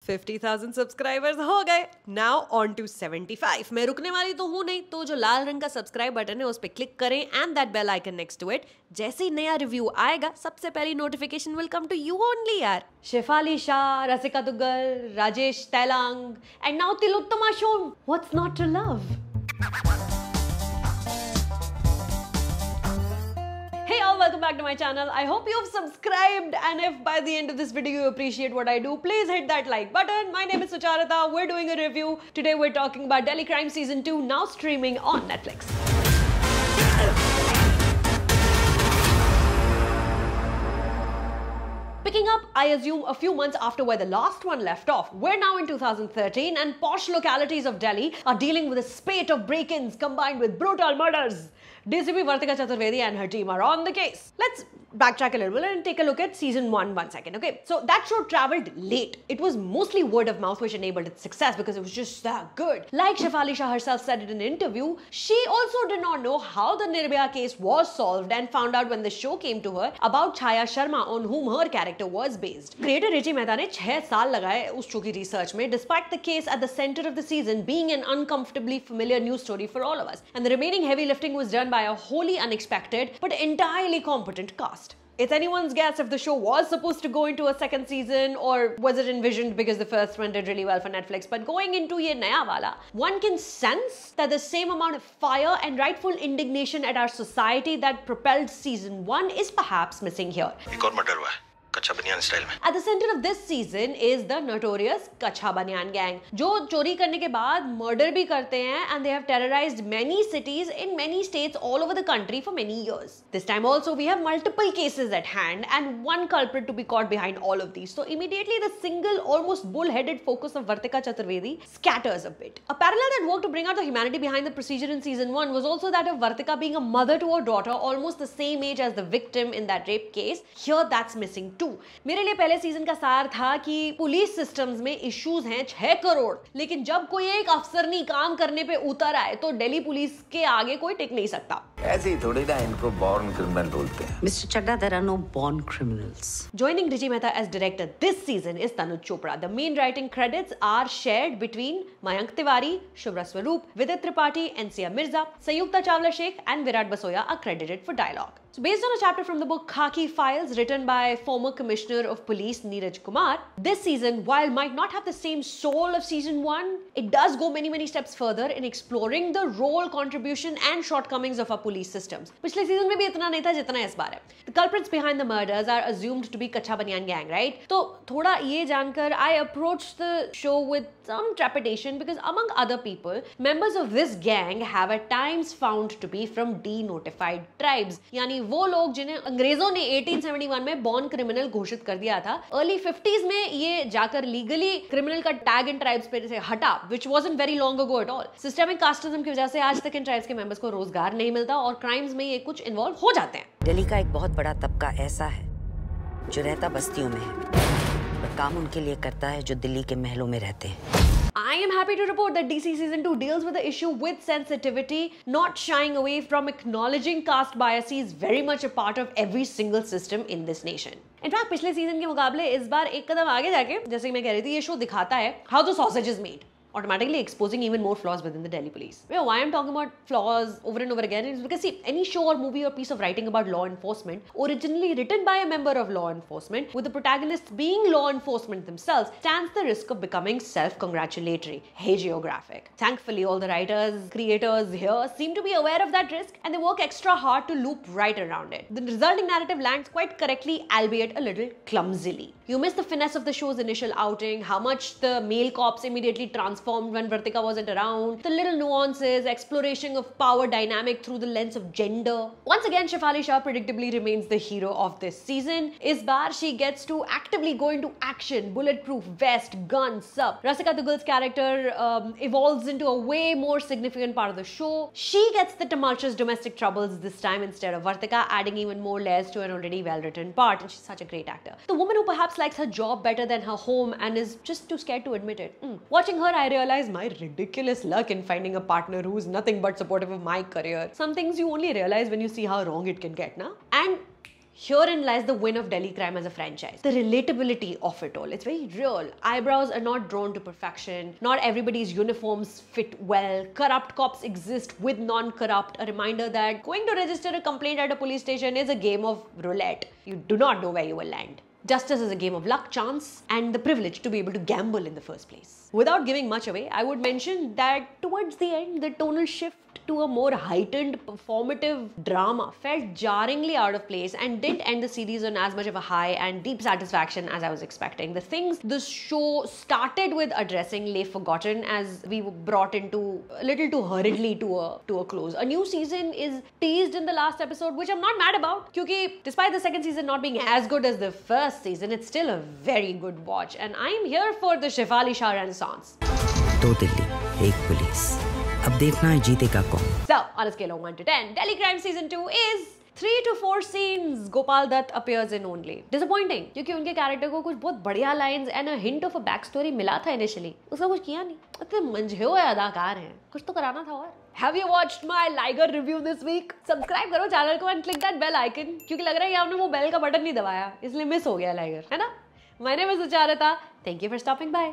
50,000 subscribers हो गए. Now on to 75. मैं रुकने वाली तो हूँ नहीं, तो जो लाल रंग का सब्सक्राइब बटन है उस पर क्लिक करें and that bell icon next to it. जैसे ही नया रिव्यू आएगा सबसे पहली notification will come to you only यार. शेफाली शाह, रसिका Duggal, Rajesh तैलांग and now Tilottama Shom. What's not to love? Hey all, welcome back to my channel. I hope you've subscribed, and if by the end of this video you appreciate what I do, please hit that like button. My name is Sucharita. We're doing a review. Today we're talking about Delhi Crime Season 2, now streaming on Netflix. Picking up, I assume, a few months after where the last one left off. We're now in 2013 and posh localities of Delhi are dealing with a spate of break-ins combined with brutal murders. DCP Vartika Chaturvedi and her team are on the case. Let's backtrack a little bit and take a look at season 1 second, okay? So that show traveled late. It was mostly word of mouth which enabled its success because it was just that good. Like Shefali Shah herself said in an interview, she also did not know how the Nirbhaya case was solved and found out when the show came to her about Chaya Sharma, on whom her character was based. Creator Richie Mehta ne 6 saal lagaye us show ki research mein, despite the case at the center of the season being an uncomfortably familiar news story for all of us. And the remaining heavy lifting was done by a wholly unexpected but entirely competent cast. It's anyone's guess if the show was supposed to go into a second season or was it envisioned because the first one did really well for Netflix. But going into ye naya wala, one can sense that the same amount of fire and rightful indignation at our society that propelled season 1 is perhaps missing here. एक और murder हुआ है कच्चा बनियान style में. At the center of this season is the notorious Kacha Banyan gang, जो चोरी करने के बाद murder भी करते हैं and they have terrorized many cities in many states all over the country for many years. This time also we have multiple cases at hand and one culprit to be caught behind all of these. So immediately the single, almost bull-headed focus of Vartika Chaturvedi scatters a bit. A parallel that worked to bring out the humanity behind the procedure in season 1 was also that of Vartika being a mother to her daughter, almost the same age as the victim in that rape case. Here that's missing too. मेरे लिए पहले season का सार था कि police systems में issues हैं 6 करोड़, लेकिन जब कोई एक अफसरनी काम करने पे उतर आए तो दिल्ली पुलिस के आगे कोई टिक नहीं सकता. ऐसे ही थोड़ी ना इनको बॉर्न क्रिमिनल बोलते हैं. Mr. Chadda, there are no born criminals. Joining Richie Mehta as director this season is Tanuj Chopra. The main writing credits are shared between Mayank Tiwari, Shubhra Swaroop, Vidit Tripathi, NCR Mirza, Sayukta Chawla Sheikh and Virat Basoya are credited for dialogue. So based on a chapter from the book Khaki Files written by former Commissioner of Police Neeraj Kumar, this season, while might not have the same soul of season 1, it does go many steps further in exploring the role, contribution and shortcomings of our police systems. पिछले season में भी इतना नहीं था जितना इस बार है. The culprits behind the murders are assumed to be Kacha Banyan gang, right? तो थोड़ा ये जानकर I approached the show with some trepidation because among other people, members of this gang have at times found to be from denotified tribes. यानी वो लोग जिन्हें अंग्रेजों ने 1871 में बॉर्न क्रिमिनल घोषित कर दिया था, अर्ली 50s में ये जाकर लीगली क्रिमिनल का टैग इन ट्राइब्स पे से हटा, which wasn't very long ago at all. Systemic casteism की वजह से आज तक इन ट्राइब्स के मेंबर्स को रोजगार नहीं मिलता और क्राइम्स में ये कुछ इन्वॉल्व हो जाते हैं. दिल्ली का एक बहुत बड़ा तबका ऐसा है जो रहता बस्तियों में है और काम उनके लिए करता है जो दिल्ली के महलों में रहते हैं. I am happy to report that DC Season 2 deals with the issue with sensitivity, not shying away from acknowledging caste biases very much a part of every single system in this nation. In fact, पिछले season के मुकाबले इस बार एक कदम आगे जाके, जैसे कि मैं कह रही थी, ये शो दिखाता है how the sausage is made, automatically exposing even more flaws within the Delhi police. You know, why I'm talking about flaws over and over again is because, see, any show or movie or piece of writing about law enforcement, originally written by a member of law enforcement, with the protagonists being law enforcement themselves, stands the risk of becoming self-congratulatory, hagiographic. Thankfully, all the writers, creators here seem to be aware of that risk and they work extra hard to loop right around it. The resulting narrative lands quite correctly, albeit a little clumsily. You miss the finesse of the show's initial outing, how much the male cops immediately transformed when Vartika wasn't around, the little nuances, exploration of power dynamic through the lens of gender. Once again, Shefali Shah predictably remains the hero of this season. Is bar she gets to actively go into action, bulletproof vest, gun, sub. Rasika Duggal's character evolves into a way more significant part of the show. She gets the tumultuous domestic troubles this time instead of Vartika, adding even more layers to an already well-written part, and she's such a great actor. The woman who perhaps likes her job better than her home and is just too scared to admit it. Watching her, I realized my ridiculous luck in finding a partner who's nothing but supportive of my career. Some things you only realize when you see how wrong it can get, na? And Herein lies the win of Delhi Crime as a franchise. The relatability of it all. It's very real. Eyebrows are not drawn to perfection. Not everybody's uniforms fit well. Corrupt cops exist with non-corrupt. A reminder that going to register a complaint at a police station is a game of roulette. You do not know where you will land. Justice is a game of luck, chance, and the privilege to be able to gamble in the first place. Without giving much away, I would mention that towards the end, the tonal shift to a more heightened performative drama felt jarringly out of place and didn't end the series on as much of a high and deep satisfaction as I was expecting. The things this show started with addressing lay forgotten as we were brought into a little too hurriedly to a close. A new season is teased in the last episode, which I'm not mad about, because despite the second season not being as good as the first season, it's still a very good watch, and I'm here for the Shefali Shah renaissance. दो दिल्ली, एक police. अब देखना है जीतेगा कौन. So, on a scale of 1 to 10, Delhi Crime Season 2 is 3 to 4 scenes Gopal Dutt appears in only. Disappointing, क्योंकि उनके character को कुछ बहुत बढ़िया lines and a hint of a back story मिला था इनिशियली. उसका कुछ किया नहीं. इतने मंझे हुए अदाकार हैं. कुछ तो कराना था और. Have you watched my Liger review this week? Subscribe करो चैनल को and click that bell icon, क्योंकि लग रहा है कि आपने वो बेल का बटन नहीं दबाया, इसलिए मिस हो गया Liger, है ना? My name is Sucharita. Thank you for stopping by.